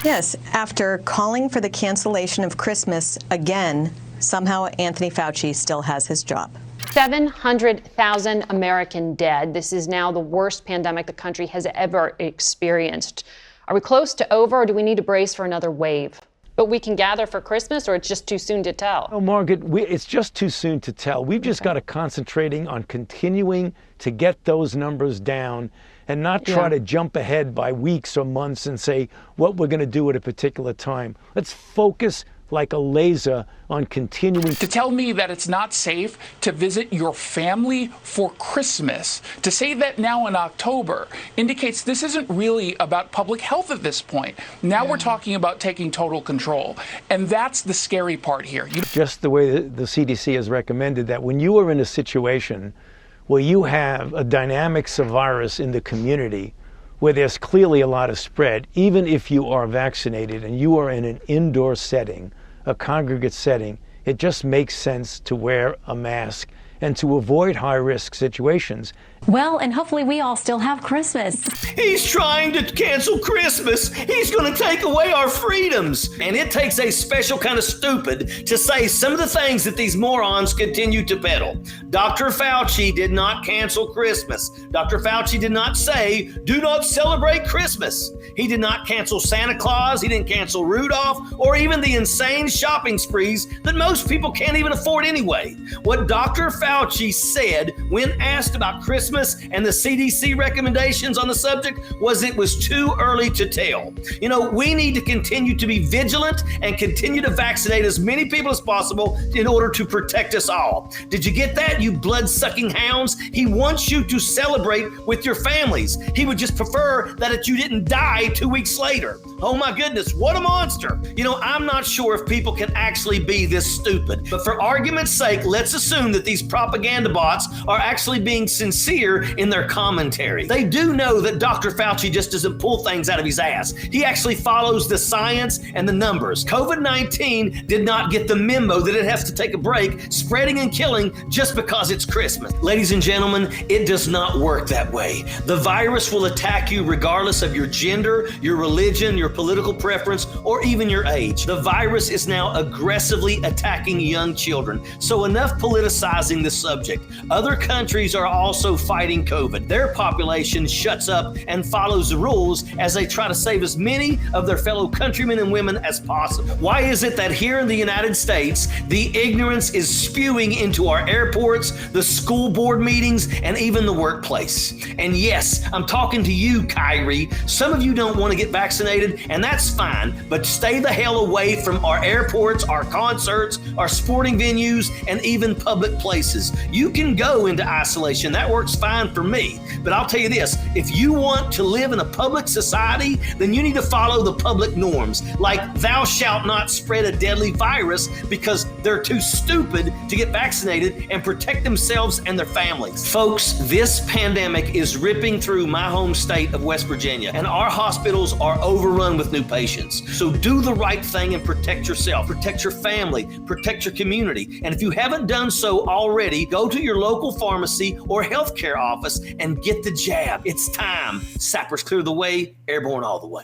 Yes, after calling for the cancellation of Christmas again, somehow Anthony Fauci still has his job. 700,000 American dead. This is now the worst pandemic the country has ever experienced. Are we close to over, or do we need to brace for another wave? But we can gather for Christmas, or it's just too soon to tell? Oh, Margaret, it's just too soon to tell. We've just got to concentrating on continuing to get those numbers down and not try to jump ahead by weeks or months and say what we're going to do at a particular time. Let's focus like a laser on continuing. To tell me that it's not safe to visit your family for Christmas, to say that now in October, indicates this isn't really about public health at this point. Now we're talking about taking total control. And that's the scary part here. Just the way the CDC has recommended that when you are in a situation where you have a dynamics of virus in the community, where there's clearly a lot of spread, even if you are vaccinated and you are in an indoor setting, a congregate setting, it just makes sense to wear a mask and to avoid high-risk situations. Well, and hopefully we all still have Christmas. He's trying to cancel Christmas. He's going to take away our freedoms. And it takes a special kind of stupid to say some of the things that these morons continue to peddle. Dr. Fauci did not cancel Christmas. Dr. Fauci did not say, do not celebrate Christmas. He did not cancel Santa Claus. He didn't cancel Rudolph, or even the insane shopping sprees that most people can't even afford anyway. What Dr. Fauci said when asked about Christmas and the CDC recommendations on the subject was it was too early to tell. You know, we need to continue to be vigilant and continue to vaccinate as many people as possible in order to protect us all. Did you get that, you blood-sucking hounds? He wants you to celebrate with your families. He would just prefer that you didn't die 2 weeks later. Oh my goodness, what a monster. You know, I'm not sure if people can actually be this stupid, but for argument's sake, let's assume that these propaganda bots are actually being sincere in their commentary. They do know that Dr. Fauci just doesn't pull things out of his ass. He actually follows the science and the numbers. COVID-19 did not get the memo that it has to take a break spreading and killing just because it's Christmas. Ladies and gentlemen, it does not work that way. The virus will attack you regardless of your gender, your religion, your political preference, or even your age. The virus is now aggressively attacking young children. So enough politicizing the subject. Other countries are also fighting COVID. Their population shuts up and follows the rules as they try to save as many of their fellow countrymen and women as possible. Why is it that here in the United States, the ignorance is spewing into our airports, the school board meetings, and even the workplace? And yes, I'm talking to you, Kyrie. Some of you don't want to get vaccinated, and that's fine, but stay the hell away from our airports, our concerts, our sporting venues, and even public places. You can go into isolation. That works fine for me. But I'll tell you this, if you want to live in a public society, then you need to follow the public norms, like thou shalt not spread a deadly virus, because they're too stupid to get vaccinated and protect themselves and their families. Folks, this pandemic is ripping through my home state of West Virginia, and our hospitals are overrun with new patients. So do the right thing and protect yourself, protect your family, protect your community. And if you haven't done so already, go to your local pharmacy or healthcare office and get the jab. It's time. Sappers clear the way, airborne all the way.